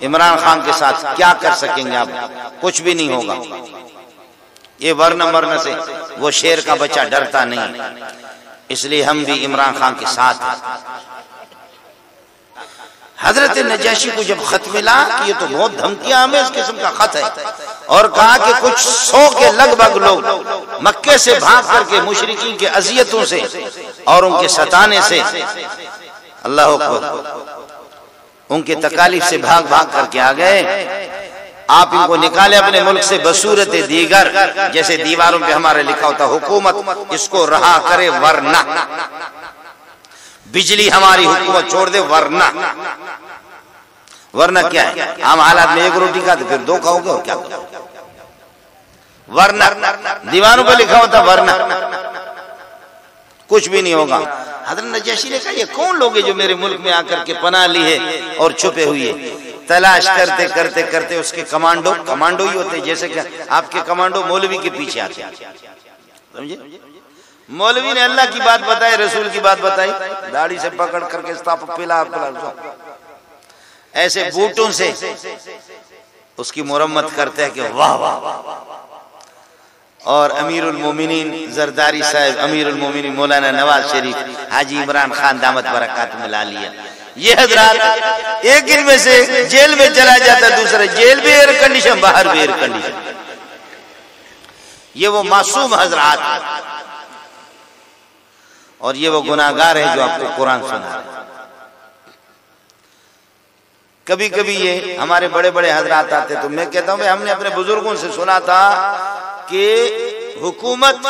عمران خان کے ساتھ کیا کر سکیں گے آپ؟ کچھ بھی نہیں ہوگا. یہ ورنہ سے وہ شیر کا بچہ ڈرتا نہیں، اس لیے ہم بھی عمران خان کے ساتھ ہیں. حضرت نجاشی کو جب خط ملا کہ یہ تو بہت دھمکیاں ہمیں اس قسم کا خط ہے، اور کہا کہ کچھ 100 کے لگ بھگ لوگ مکے سے بھاگ کر کے مشرکین کے اذیتوں سے اور ان کے ستانے سے، اللہ اکبر، ان کے تکالیف سے بھاگ کر کے آ گئے. آپ ان کو نکالے اپنے ملک سے بصورت دیگر، جیسے دیواروں پہ ہمارے لکھا ہوتا حکومت اس کو رہا کرے ورنہ، بجلی ہماری حکومت چھوڑ دے ورنہ کیا ہے؟ عام حالات میں ایک روٹی کھاتے پھر 2 کھاؤ گے اور کیا کرو؟ ورنہ دیواروں پہ لکھا ہوتا ورنہ کچھ بھی نہیں ہوگا. حضرت نجاشی نے کہا یہ کون لوگ ہیں جو میرے ملک میں آ کر کے پناہ لی ہے اور چھپے ہوئے؟ تلاش کرتے اس کے کمانڈو ہی ہوتے، جیسے کہ آپ کے کمانڈو مولوی کے پیچھے آتے ہیں. سمجھے؟ مولوی نے اللہ کی بات بتائی، رسول کی بات بتائی، داڑھی سے پکڑ کر کے پلا ایسے بوٹوں سے اس کی مرمت کرتے ہیں کہ واہ واہ. اور امیر المومنین زرداری صاحب، امیر المومنین مولانا نواز شریف، حاجی عمران خان دامت برکات میں لا لیا. یہ حضرات ایک دن میں سے جیل میں چلا جاتا، دوسرا جیل بھی ایئر کنڈیشن، باہر بھی ایئر کنڈیشن. یہ وہ معصوم حضرات ہیں اور یہ وہ گناہگار ہیں جو آپ کو قرآن سنا رہے ہیں. کبھی یہ ہمارے بڑے بڑے حضرات آتے تو میں کہتا ہوں ہم نے اپنے بزرگوں سے سنا تھا کہ حکومت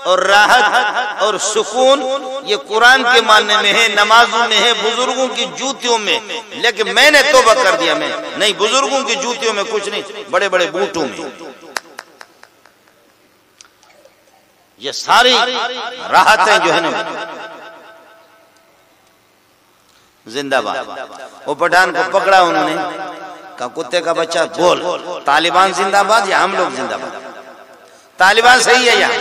اور راحت اور سکون یہ قرآن کے ماننے میں ہے، نمازوں میں ہے، بزرگوں کی جوتیوں میں. لیکن میں نے توبہ کر دیا، میں نہیں، بزرگوں کی جوتیوں میں کچھ نہیں، بڑے بڑے بوٹوں میں. یہ ساری راحتیں جو ہے نا زندہ باد. وہ پٹھان کو پکڑا انہوں نے، کہا کتے کا بچہ بول، طالبان زندہ باد یا ہم لوگ زندہ باد؟ طالبان صحیح ہے یہاں.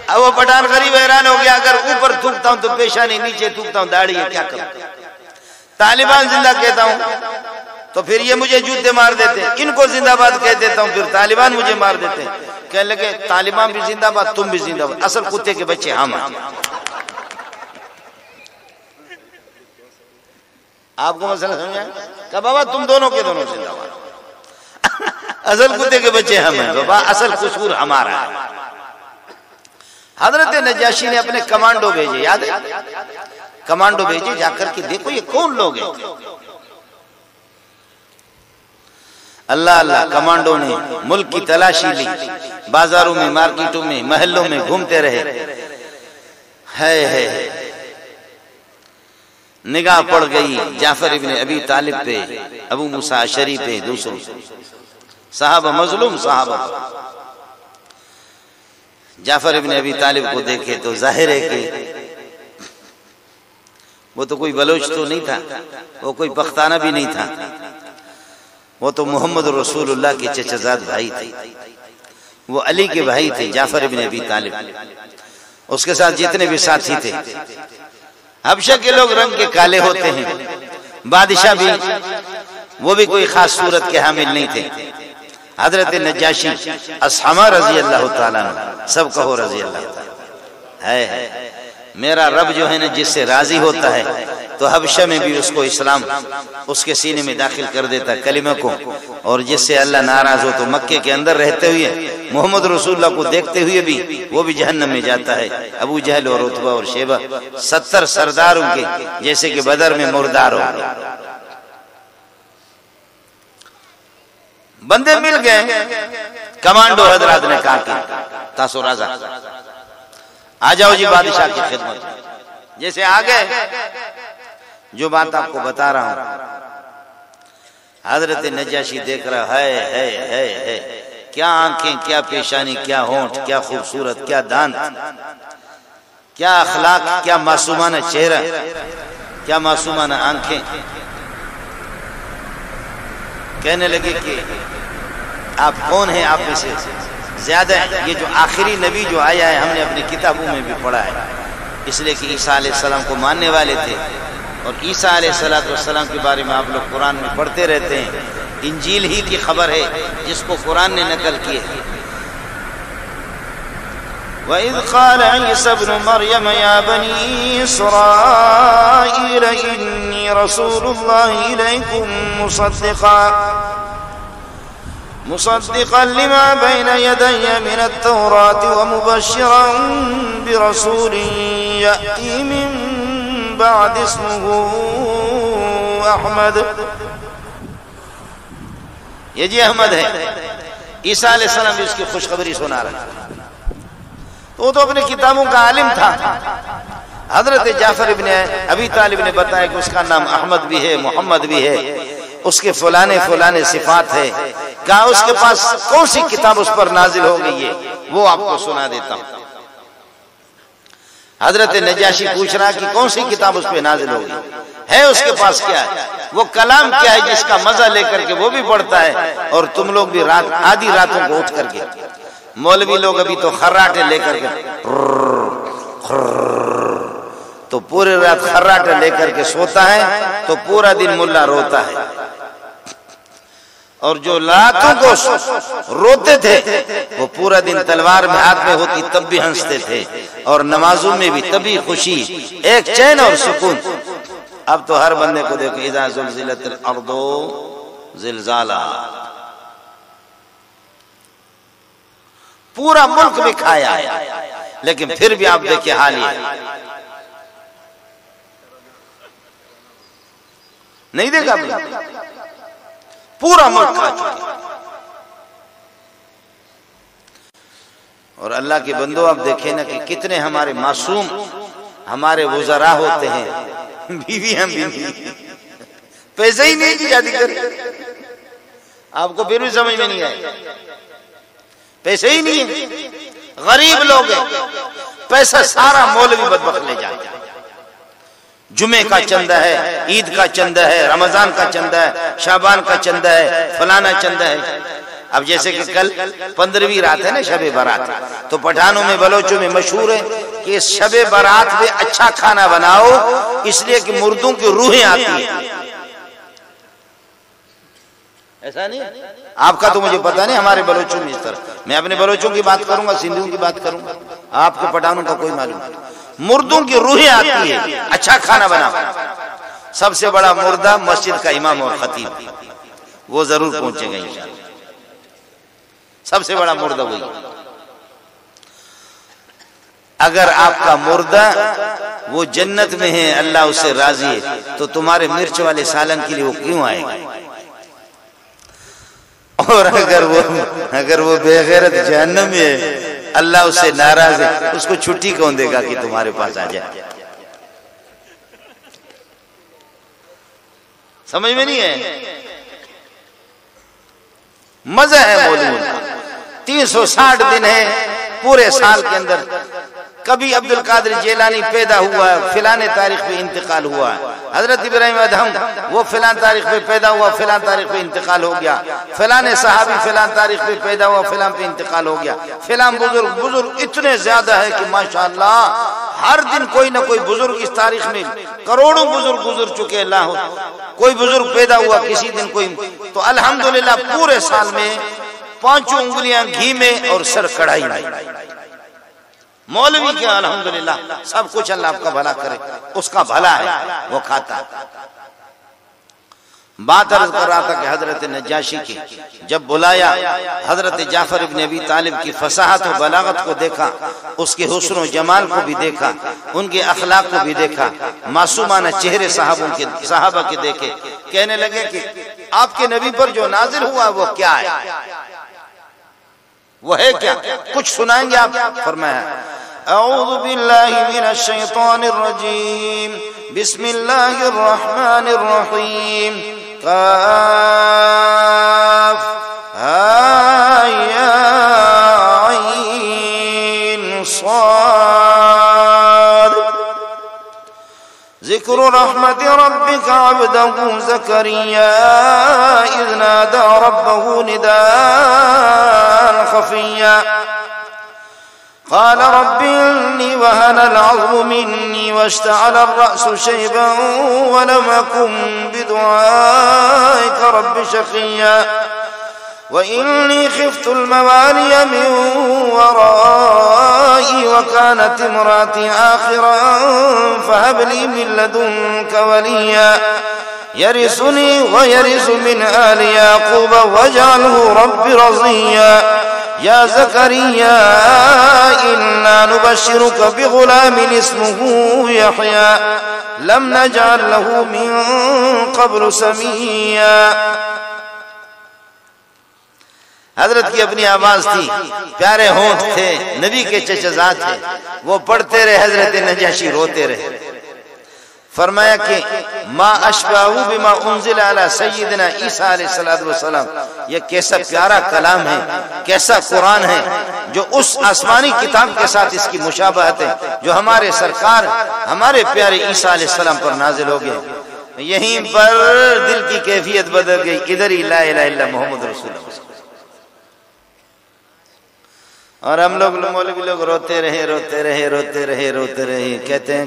اب وہ پٹھان غریب حیران ہو گیا، اگر اوپر تھوکتا ہوں تو پیشانی، نیچے تھوکتا ہوں داڑھی ہے، کیا کروں؟ طالبان زندہ کہتا ہوں تو پھر یہ مجھے جوتے مار دیتے، ان کو زندہ باد کہہ دیتا ہوں پھر طالبان مجھے مار دیتے. کہنے لگے طالبان بھی زندہ باد، تم بھی زندہ باد، اصل کتے کے بچے ہم ہیں. آپ کو مسئلہ سمجھا؟ کہ بابا تم دونوں کے دونوں زندہ باد، اصل کتے کے بچے ہم ہیں بابا، اصل قصور ہمارا ہے. حضرت نجاشی نے اپنے کمانڈو بھیجے، یاد ہے؟ کمانڈو بھیجے، جا کر کے دیکھو یہ کون لوگ ہیں. اللہ کمانڈو نے ملک کی تلاشی لی، بازاروں میں، مارکیٹوں میں، محلوں میں گھومتے رہے. نگاہ پڑ گئی جعفر ابن ابی طالب پہ، ابو موسیٰ اشعری پہ، دوسروں صحابہ، مظلوم صحابہ. جعفر ابن ابی طالب کو دیکھے تو ظاہر ہے کہ وہ تو کوئی بلوچ تو نہیں تھا، وہ کوئی پختانہ بھی نہیں تھا، وہ تو محمد رسول اللہ کے چچا زاد بھائی تھے، وہ علی کے بھائی تھے، جعفر ابن ابی طالب. اس کے ساتھ جتنے بھی ساتھی تھے، حبشہ کے لوگ رنگ کے کالے ہوتے ہیں، بادشاہ بھی وہ بھی کوئی خاص صورت کے حامل نہیں تھے. حضرت نجاشی اصحمہ رضی اللہ تعالیٰ عنہ، سب کہو رضی اللہ تعالیٰ. ہے میرا رب جو ہے نا جس سے راضی ہوتا ہے تو حبشہ میں بھی اس کو اسلام اس کے سینے میں داخل کر دیتا ہے کلمہ کو، اور جس سے اللہ ناراض ہو تو مکے کے اندر رہتے ہوئے محمد رسول اللہ کو دیکھتے ہوئے بھی وہ بھی جہنم میں جاتا ہے. ابو جہل اور عتبہ اور شیبہ 70 سرداروں کے جیسے کہ بدر میں مردار ہو گئے. بندے مل گئے، کمانڈو حضرات نے کہا کہ تاسو رضا آ جاؤ جی بادشاہ کی خدمت. جیسے آگئے، جو بات آپ کو بتا رہا ہوں، حضرت نجاشی دیکھ رہا ہے کیا آنکھیں، کیا پیشانی، کیا ہونٹ، کیا خوبصورت، کیا دانت، کیا اخلاق، کیا معصومانہ چہرہ، کیا معصومانہ آنکھیں. کہنے لگے کہ آپ کون ہیں؟ آپ میں سے زیادہ یہ جو آخری نبی جو آیا ہے ہم نے اپنی کتابوں میں بھی پڑھا ہے، اس لیے کہ عیسیٰ علیہ السلام کو ماننے والے تھے، اور عیسیٰ علیہ السلام کے بارے میں آپ لوگ قرآن میں پڑھتے رہتے ہیں، انجیل ہی کی خبر ہے جس کو قرآن نے نقل کی ہے۔ وَإِذْ قَالَ عِيسَى ابْنُ مَرْيَمَ يَا بَنِي إِسْرَائِيلَ إِنِّي رَسُولُ اللَّهِ إِلَيْكُمْ مُصَدِّقًا لِمَا بَيْنَ يَدَيَّ مِنَ التَّوْرَاةِ وَمُبَشِّرًا بِرَسُولٍ يَأْتِي مِن بعد اسمه احمد۔ یہ جی احمد ہے، عیسیٰ علیہ السلام بھی اس کی خوشخبری سنا رہا ہے۔ تو وہ تو اپنی کتابوں کا عالم تھا۔ حضرت جعفر ابن ابی طالب نے بتایا کہ اس کا نام احمد بھی ہے، محمد بھی ہے، اس کے فلانے صفات ہے۔ کہا اس کے پاس کون سی کتاب اس پر نازل ہو گئی ہے، وہ آپ کو سنا دیتا ہوں۔ حضرت نجاشی پوچھ رہا کہ کون سی کتاب اس پہ نازل ہوگی، ہے اس کے پاس کیا ہے، وہ کلام کیا ہے جس کا مزہ لے کر کے وہ بھی پڑھتا ہے، اور تم لوگ بھی آدھی راتوں کو اٹھ کر کے، مولوی لوگ ابھی تو خراٹے لے کر کے تو پورے رات خراٹے لے کر کے سوتا ہے تو پورا دن ملا روتا ہے، اور جو راتوں کو روتے تھے وہ پورا دن تلوار میں ہاتھ میں ہوتی تب بھی ہنستے تھے، اور نمازوں میں بھی تبھی خوشی، ایک چین اور سکون۔ اب تو ہر بندے کو دیکھو، اذا زلزلت الارض زلزالہا، پورا ملک بھی کھایا ہے، لیکن پھر بھی آپ دیکھیں حال یہ نہیں دیکھا آپ نے؟ پورا ملک کھا چکے۔ اور اللہ کے بندو آپ دیکھیں نا کہ کتنے ہمارے معصوم ہمارے وزراء ہوتے ہیں، بیویاں بھی نہیں، پیسے ہی نہیں کی شادی کر، آپ کو پھر بھی سمجھ میں نہیں آئے، پیسے ہی نہیں ہیں، غریب لوگ ہیں، پیسہ سارا مولوی بدبخت لے جاتا ہے، جمعے کا چندہ ہے، عید کا چندہ ہے، رمضان کا چندہ ہے، شعبان کا چندہ ہے، فلانا چندہ ہے۔ اب جیسے کہ کل 15ویں رات ہے نا شب برات، تو پٹھانوں میں بلوچوں میں مشہور ہے کہ اس شب برات میں اچھا کھانا بناؤ، اس لیے کہ مردوں کی روحیں آتی ہیں۔ ایسا نہیں، آپ کا تو مجھے پتا نہیں، ہمارے بلوچوں میں اس طرح، میں اپنے بلوچوں کی بات کروں گا، سندھیوں کی بات کروں گا، آپ کے پٹھانوں کا کوئی معلوم نہیں۔ مردوں کی روحیں آتی ہے، اچھا کھانا بناؤ۔ سب سے بڑا مردہ مسجد کا امام اور خطیب، وہ ضرور پہنچے گا انشاءاللہ، سب سے بڑا مردہ وہی۔ اگر آپ کا مردہ وہ جنت میں ہے، اللہ اس سے راضی ہے، تو تمہارے مرچ والے سالن کے لیے وہ کیوں آئے گا؟ اور اگر وہ بے غیرت جہنم میں ہے، اللہ اس سے ناراض ہے، اس کو چھٹی کون دے گا کہ تمہارے پاس آ جائے؟ سمجھ میں نہیں ہے؟ مزہ ہے مولوی کا، 360 دن ہے پورے سال کے اندر۔ کبھی عبد القادر جیلانی پیدا ہوا، فلاں تاریخ پہ انتقال ہوا، حضرت ابراہیم ادہم وہ فلاں تاریخ پہ پیدا ہوا، فلاں تاریخ پہ انتقال ہو گیا، فلاں صحابی فلاں تاریخ پہ پیدا ہوا، فلاں پہ انتقال ہو گیا، فلاں بزرگ اتنے زیادہ ہے کہ ماشاءاللہ ہر دن کوئی نہ کوئی بزرگ، اس تاریخ میں کروڑوں بزرگ گزر چکے، اللہ کوئی بزرگ پیدا ہوا کسی دن کوئی، تو الحمدللہ پورے سال میں 5 انگلیاں گھی میں اور سر کڑھائی میں۔ مولوی کیا الحمدللہ سب کچھ اللہ آپ کا بھلا کرے، اس کا بھلا ہے وہ کھاتا۔ بات عرض کر رہا تھا کہ حضرت نجاشی کی جب بلایا، حضرت جعفر ابن ابی طالب کی فصاحت و بلاغت کو دیکھا، اس کے حسن و جمال کو بھی دیکھا، ان کے اخلاق کو بھی دیکھا، معصومانہ چہرے صحابہ کے دیکھے، کہنے لگے کہ آپ کے نبی پر جو نازل ہوا وہ کیا ہے، وہ ہے کیا، کچھ سنائیں گے آپ؟ فرمایا اعوذ باللہ من الشیطان الرجیم، بسم اللہ الرحمن الرحیم، قاف ہا یا عین صاد، ذکر رحمت ربک عبدہ زکریا اذ نادى ربه نداء خفيا قال رب إني وهن العظم مني واشتعل الرأس شيبا ولم أكن بدعائك رب شقيا وإني خفت الموالي من ورائي وكانت امرأتي آخرا فهب لي من لدنك وليا يرثني ويرث من آل يعقوب واجعله رب رضيا يا زكريا إنا نبشرك بغلام اسمه يحيى لم نجعل له من قبل سميا. حضرت کی اپنی آواز تھی، پیارے ہونٹ تھے، نبی کے چچزاد تھے، وہ پڑھتے رہے، حضرت نجاشی روتے رہے. فرمایا کہ ما اشباہو بما انزل علی سیدنا عیسیٰ علیہ السلام، یہ کیسا پیارا کلام ہے، کیسا قرآن ہے جو اس آسمانی کتاب کے ساتھ اس کی مشابہت ہے جو ہمارے سرکار ہمارے پیارے عیسیٰ علیہ السلام پر نازل ہو گئے. یہیں پر دل کی کیفیت بدل گئی، ادھر ہی لا الہ الا محمد رسول اللہ. اور ہم لوگ مولوی لوگ روتے رہے روتے رہے روتے رہے روتے رہے، کہتے ہیں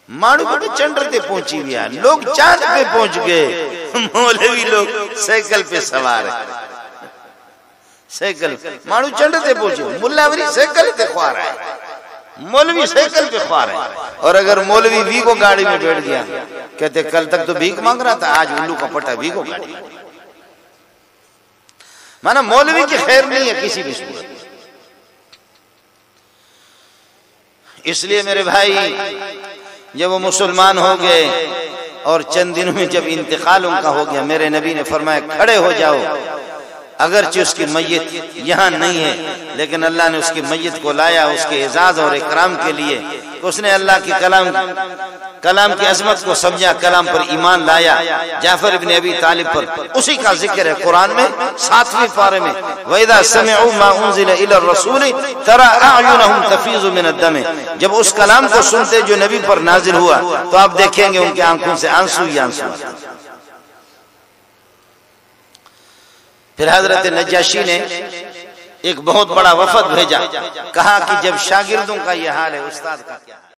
مانو بڑے چنڈر تے پہنچی گیا، لوگ چاند پہ پہنچ گئے، مولوی لوگ سائیکل پہ سوار ہے. سائیکل مانو چنڈر تے پہنچے، ملاوری سائیکل تے خوار ہے، مولوی سائیکل پہ خوار ہے. اور اگر مولوی بھی کو گاڑی میں بیٹھ گیا، کہتے کل تک تو بھیک مانگ رہا تھا، آج الو کا پٹا بھی کو گاڑی. مانا مولوی کی خیر نہیں ہے کسی بھی صورت. اس لیے میرے بھائی جب وہ مسلمان ہو گئے اور چند دنوں میں جب انتقال ان کا ہو گیا، میرے نبی نے فرمایا کھڑے ہو جاؤ. اگرچہ اس کی میت یہاں نہیں ہے لیکن اللہ نے اس کی میت کو لایا اس کے اعزاز اور اکرام کے لیے. تو اس نے اللہ کی کلام کی عظمت کو سمجھا، کلام پر ایمان لایا. جعفر ابن ابی طالب پر اسی کا ذکر ہے قرآن میں 7ویں پارے میں، وَإِذَا سَمِعُوا مَا أُنزِلَ إِلَى الرَّسُولِ تَرَى أَعْيُنَهُمْ تَفِيضُ مِنَ الدَّمِ. جب اس کلام کو سنتے جو نبی پر نازل ہوا تو آپ دیکھیں گے ان کی آنکھوں سے آنسو ہی آنسو. پھر حضرت نجاشی نے ایک بہت بڑا وفد بھیجا، کہا کہ جب شاگردوں کا یہ حال ہے، استاد کا کیا؟